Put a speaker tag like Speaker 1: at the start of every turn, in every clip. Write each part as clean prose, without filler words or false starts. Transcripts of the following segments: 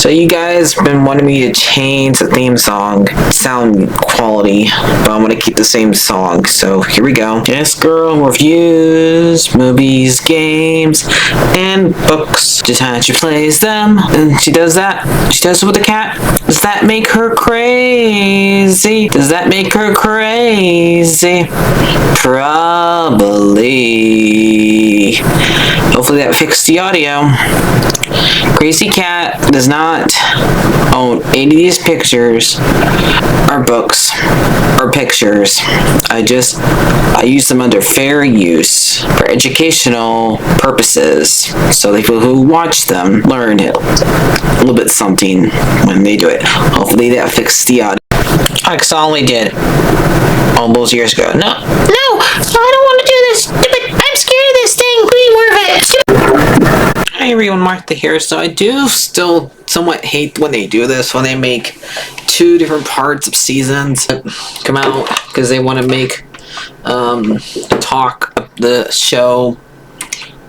Speaker 1: So you guys been wanting me to change the theme song sound quality, but I'm gonna keep the same song. So here we go. This girl reviews movies, games, and books. Just how she plays them, and she does that. She does it with the cat. Does that make her crazy? Does that make her crazy? Probably. Hopefully that fixed the audio. Crazy Cat does not own any of these pictures or books or pictures. I use them under fair use for educational purposes, so the people who watch them learn a little bit something when they do it. Hopefully that fixed the audio. I only did all those years ago. No, I don't want to do this. I'm scared of this thing. Be more of it. Hi everyone, Martha here. So I do still somewhat hate when they do this, when they make two different parts of seasons come out, because they want to make talk of the show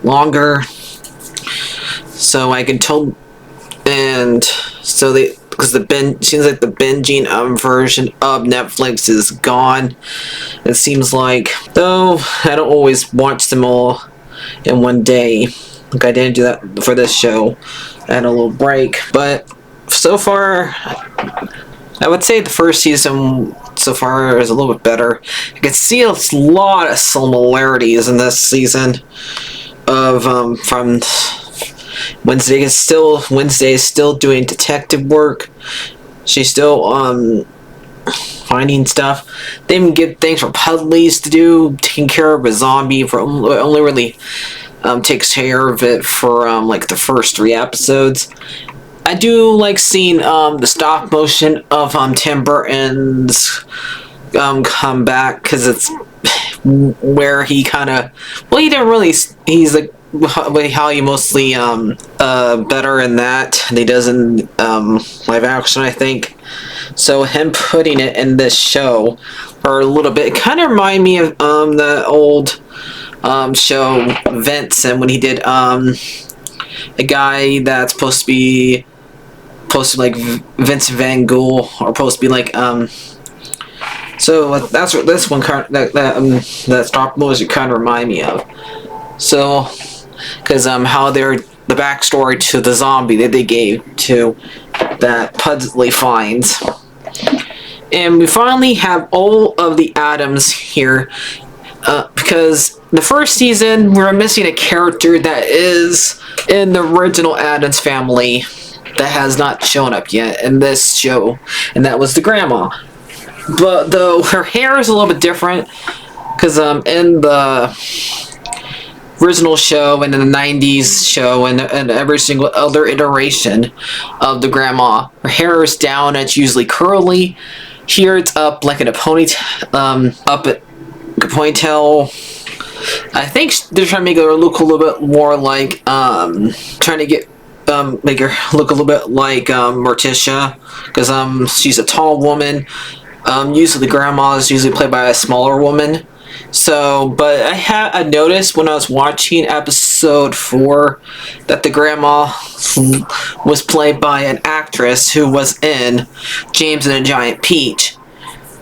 Speaker 1: longer. So I can tell, and so because seems like the binging version of Netflix is gone. It seems like, though I don't always watch them all in one day. Like I didn't do that for this show. I had a little break, but so far, I would say the first season so far is a little bit better. I can see a lot of similarities in this season of from Wednesday is still doing detective work. She's still finding stuff. They even give things for puzzles to do, taking care of a zombie for only really takes care of it for like the first 3 episodes. I do like seeing the stop motion of Tim Burton's come back, because it's where he kind of, well, he didn't really, he's like how he mostly better in that than he does in live action, I think. So him putting it in this show for a little bit, it kind of remind me of the old show Vincent, when he did a guy that's supposed to be like Vincent Van Gogh, or supposed to be like so that's what this one that stop motion kind of remind me of. So because how they're the backstory to the zombie that they gave to that Pudsley finds. And we finally have all of the Addams here, because the first season we were missing a character that is in the original Addams family that has not shown up yet in this show, and that was the grandma. But though her hair is a little bit different, because in the original show and in the 90s show and every single other iteration of the grandma, her hair is down and it's usually curly. Here it's up like in a ponytail, up at a ponytail. I think they're trying to make her look a little bit more like trying to get make her look a little bit like Morticia, because she's a tall woman. Usually the grandma is usually played by a smaller woman. So, but I noticed when I was watching episode 4 that the grandma was played by an actress who was in James and the Giant Peach.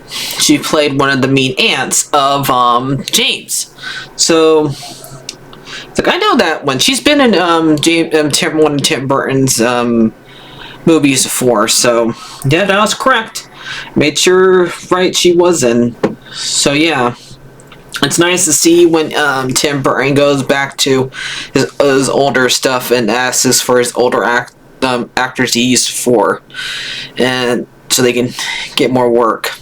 Speaker 1: She played one of the mean aunts of James. So, it's like, I know that one. She's been in one of Tim Burton's movies before. So, yeah, that was correct. Made sure right she was in. So, yeah. It's nice to see when Tim Burton goes back to his older stuff and asks for his older actors he used for, and so they can get more work.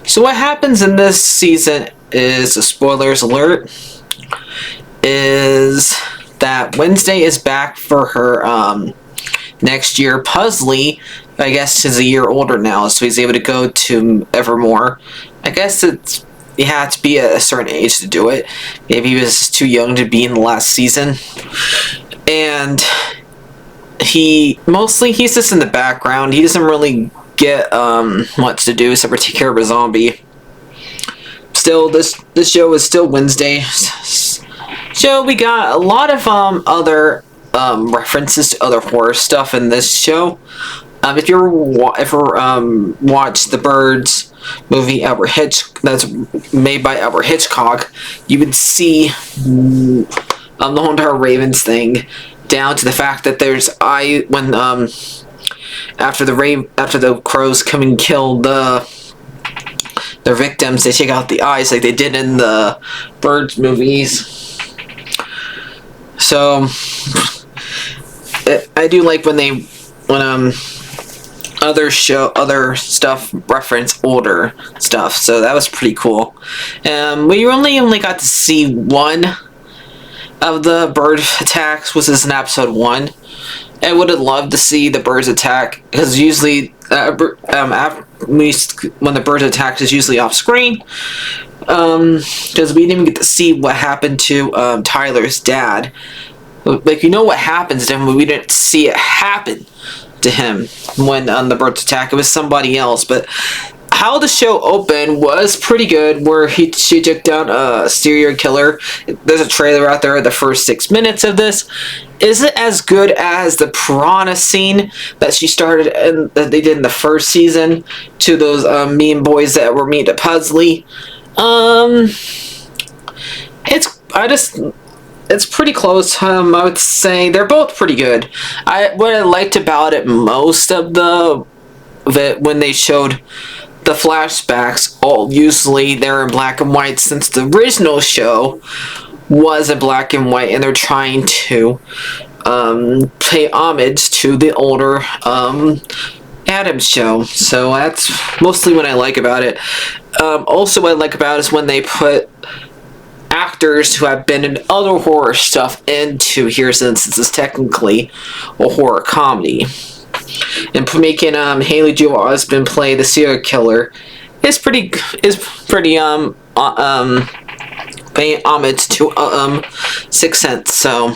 Speaker 1: So what happens in this season is, spoilers alert, is that Wednesday is back for her next year. Pudsley, I guess, is a year older now, so he's able to go to Evermore. I guess you have to be a certain age to do it. Maybe he was too young to be in the last season. And he's just in the background. He doesn't really get much to do except for take care of a zombie. Still, this show is still Wednesday. So we got a lot of other references to other horror stuff in this show. If you ever watched the Birds movie that's made by Albert Hitchcock, you would see the whole entire Ravens thing, down to the fact that there's after the crows come and kill their victims, they take out the eyes like they did in the Birds movies. So I do like when other stuff reference older stuff, so that was pretty cool. We only got to see one of the bird attacks, was this in episode 1. I would have loved to see the birds attack, because usually when the birds attack is usually off screen, because we didn't even get to see what happened to Tyler's dad. Like, you know what happens to him, but we didn't see it happen to him when the birds attack. It was somebody else. But how the show opened was pretty good, where she took down a serial killer. There's a trailer out there, the first 6 minutes of this. Is it as good as the piranha scene that she started and that they did in the first season to those mean boys that were mean to Pugsley? It's pretty close. I would say they're both pretty good. What I liked about it most of it when they showed the flashbacks, usually they're in black and white, since the original show was in black and white, and they're trying to pay homage to the older Adams show. So that's mostly what I like about it. Also, what I like about it is when they put actors who have been in other horror stuff into here, since this is technically a horror comedy. And making Haley Joel Osment play the serial killer is pretty paying homage to Sixth Sense. So,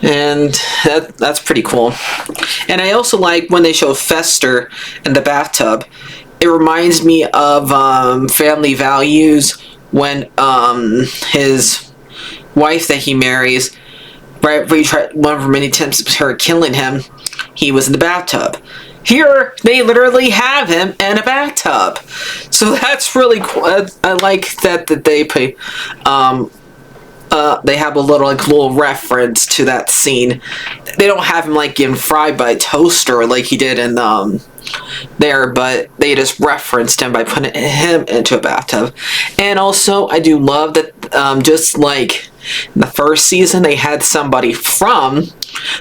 Speaker 1: and that's pretty cool. And I also like when they show Fester in the bathtub. It reminds me of Family Values, when his wife that he marries, right after he tried one of her many attempts at her killing him, he was in the bathtub. Here, they literally have him in a bathtub. So that's really cool. I like that they pay. They have a little reference to that scene. They don't have him like getting fried by a toaster like he did in there, but they just referenced him by putting him into a bathtub. And also, I do love that just like in the first season, they had somebody from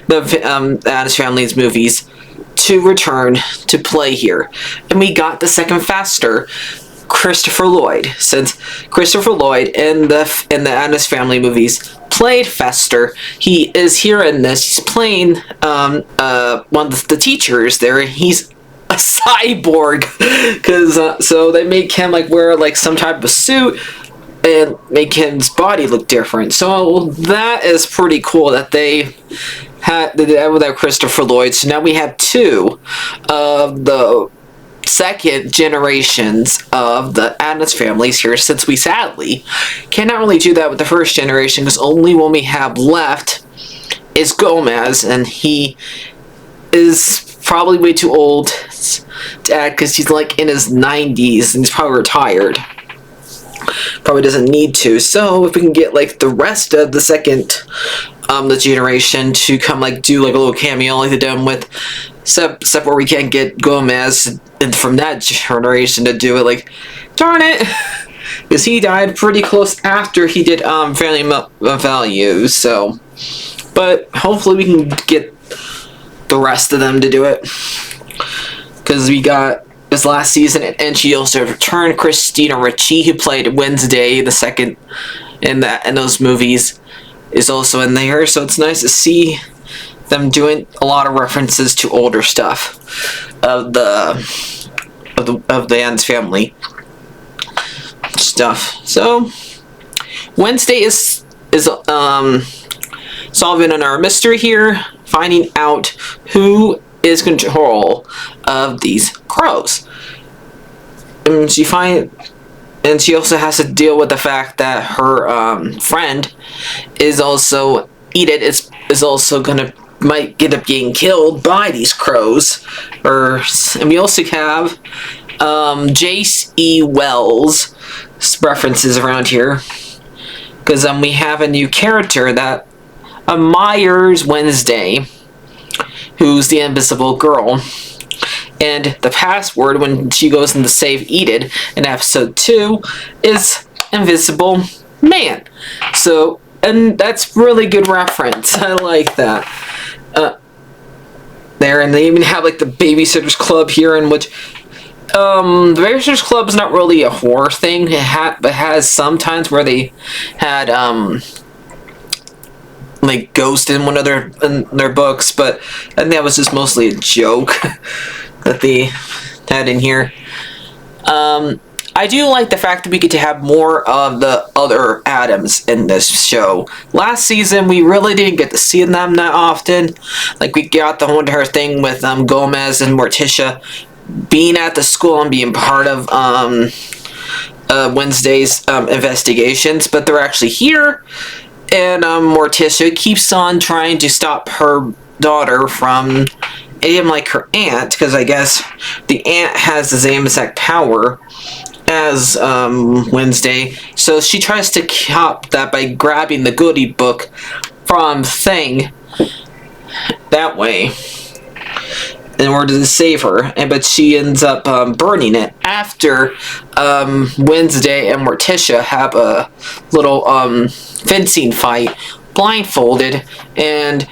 Speaker 1: the Addams Family's movies to return to play here, and we got the second Fester, Christopher Lloyd. Since Christopher Lloyd in the Addams Family movies played Fester, he is here in this. He's playing one of the teachers there. He's a cyborg, because so they make him like wear like some type of suit and make his body look different. So that is pretty cool that they did that with Christopher Lloyd. So now we have two of the second generations of the Addams families here, since we sadly cannot really do that with the first generation, because only one we have left is Gomez, and he is probably way too old to act, because he's like in his 90s and he's probably retired. Probably doesn't need to. So if we can get like the rest of the second the generation to come like do like a little cameo like they done with except where we can't get Gomez and from that generation to do it, like, darn it, because he died pretty close after he did Family Values. So, but hopefully we can get the rest of them to do it, because we got this last season, and she also returned Christina Ricci, who played Wednesday, the second in those movies, is also in there. So it's nice to see them doing a lot of references to older stuff of the Addams Family stuff. So Wednesday is solving another mystery here, finding out who is in control of these crows. And she also has to deal with the fact that her friend is also eat it, is also gonna might end up getting killed by these crows. And we also have Jace E. Wells references around here, because we have a new character that Myers Wednesday, who's the invisible girl. And the password when she goes into save Edith in episode 2 is Invisible Man. So, and that's really good reference. I like that. There, and they even have like the Babysitters Club here, in which the Babysitters Club is not really a horror thing. But has sometimes where they had like ghost in one of their books, but I think that was just mostly a joke that they had in here. I do like the fact that we get to have more of the other Adams in this show. Last season, we really didn't get to see them that often. Like, we got the whole entire thing with Gomez and Morticia being at the school and being part of Wednesday's investigations, but they're actually here. And Morticia keeps on trying to stop her daughter from aim like her aunt, because I guess the aunt has the same exact power as Wednesday. So she tries to stop that by grabbing the goodie book from Thing that way in order to save her, but she ends up burning it after Wednesday and Morticia have a little fencing fight blindfolded, and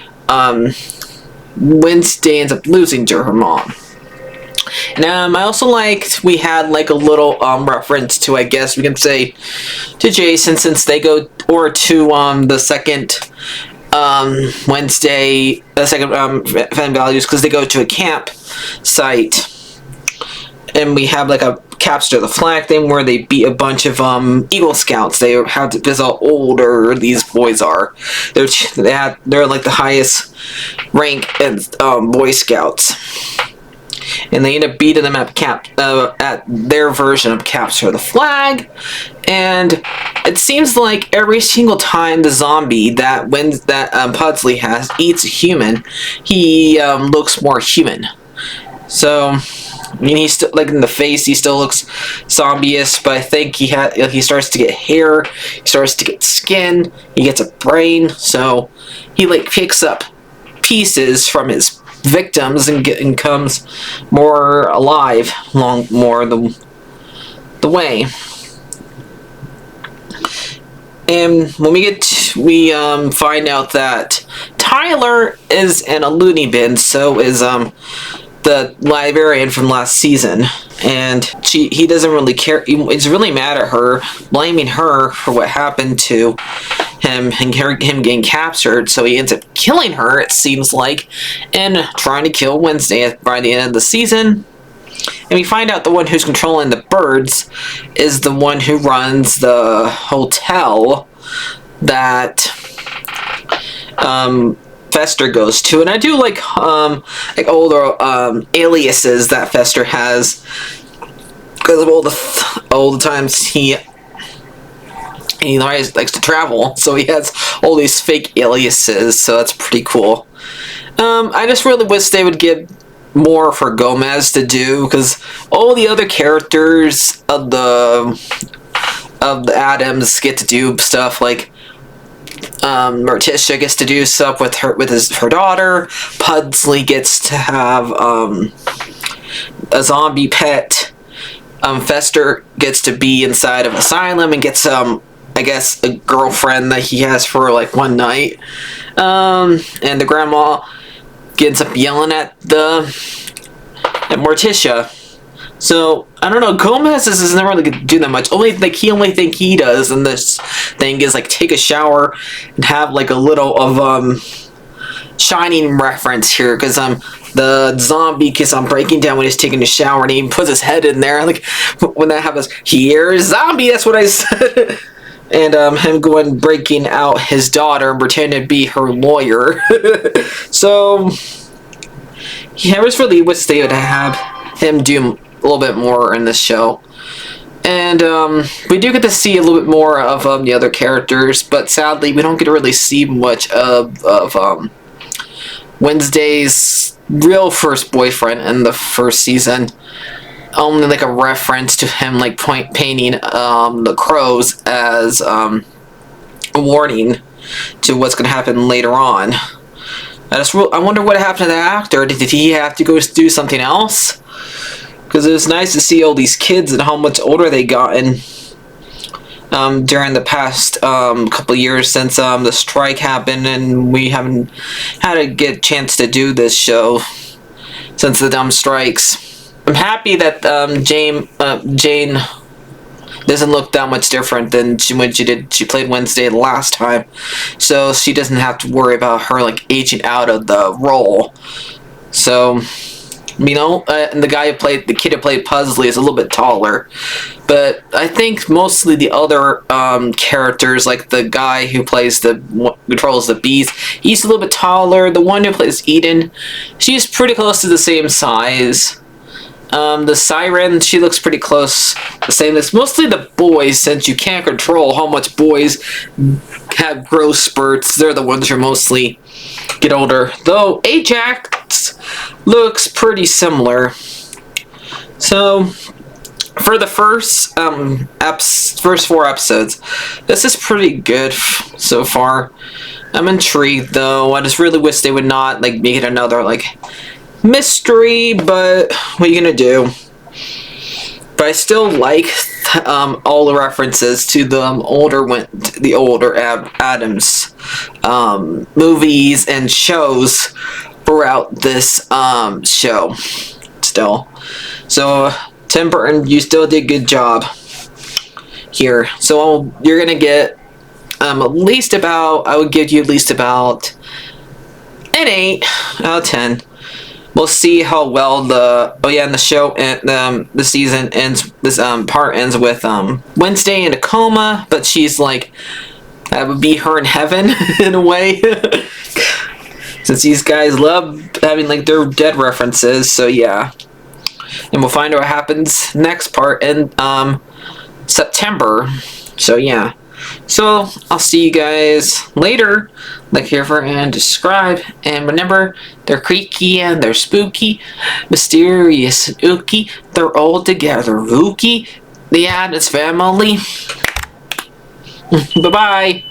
Speaker 1: Wednesday ends up losing to her mom. And I also liked we had like a little reference to, I guess we can say, to Jason, since they go, or to the second Wednesday, the second Fan Values, because they go to a camp site, and we have like a capture the flag thing where they beat a bunch of Eagle Scouts. They have to, because how older these boys are. They're like the highest rank as Boy Scouts, and they end up beating them at their version of capture the flag. And it seems like every single time the zombie that Pugsley has eats a human, he looks more human. So, I mean, he's still, like, in the face, he still looks zombie-ish, but I think he starts to get hair, he starts to get skin, he gets a brain, so he, like, picks up pieces from his victims and comes more alive more the way. And when we find out that Tyler is in a loony bin, so is the librarian from last season, and he doesn't really care. He's really mad at her, blaming her for what happened to him and him getting captured, so he ends up killing her, it seems like, and trying to kill Wednesday by the end of the season. And we find out the one who's controlling the birds is the one who runs the hotel that Fester goes to. And I do like older aliases that Fester has, because of all the times he always likes to travel, so he has all these fake aliases, so that's pretty cool. I just really wish they would give more for Gomez to do, because all the other characters of the Adams get to do stuff, like Morticia gets to do stuff with her daughter. Pugsley gets to have a zombie pet. Fester gets to be inside of asylum and gets I guess a girlfriend that he has for like one night. And the grandma ends up yelling at Morticia. So I don't know, Gomez isn't really gonna do that much. Only thing he does in this thing is like take a shower and have like a little of Shining reference here, because the zombie keeps on breaking down when he's taking a shower, and he puts his head in there. Like when that happens, here's zombie. That's what I said. And him breaking out his daughter and pretending to be her lawyer. So yeah, I was really wish they would have him do a little bit more in this show. And we do get to see a little bit more of the other characters, but sadly we don't get to really see much of Wednesday's real first boyfriend in the first season. Only like a reference to him like painting the crows as a warning to what's going to happen later on. I wonder what happened to the actor. Did he have to go do something else? Because it was nice to see all these kids and how much older they gotten during the past couple of years since the strike happened, and we haven't had a good chance to do this show since the dumb strikes. I'm happy that Jane doesn't look that much different than when she played Wednesday the last time, so she doesn't have to worry about her like aging out of the role. So, you know, and the kid who played Pugsley is a little bit taller, but I think mostly the other characters, like the guy who controls the bees, he's a little bit taller. The one who plays Eden, she's pretty close to the same size. The siren, she looks pretty close the same. It's mostly the boys, since you can't control how much boys have growth spurts. They're the ones who mostly get older. Though Ajax looks pretty similar. So for the first first 4 episodes, this is pretty good so far. I'm intrigued though. I just really wish they would not like make it another like mystery, but what are you gonna do? But I still like all the references to the older Adams movies and shows throughout this show still. So Tim Burton, you still did a good job here. So you're gonna get at least about, I would give you at least about an 8 out of 10. We'll see how well the show and the season ends. This part ends with Wednesday in a coma, but she's like, that would be her in heaven in a way, since these guys love having like their dead references. So yeah, and we'll find out what happens next part in September. So yeah. So, I'll see you guys later. Like, hear, and subscribe. And remember, they're creaky and they're spooky, mysterious and ooky. They're all together, Rookie. The Addams family. Bye-bye.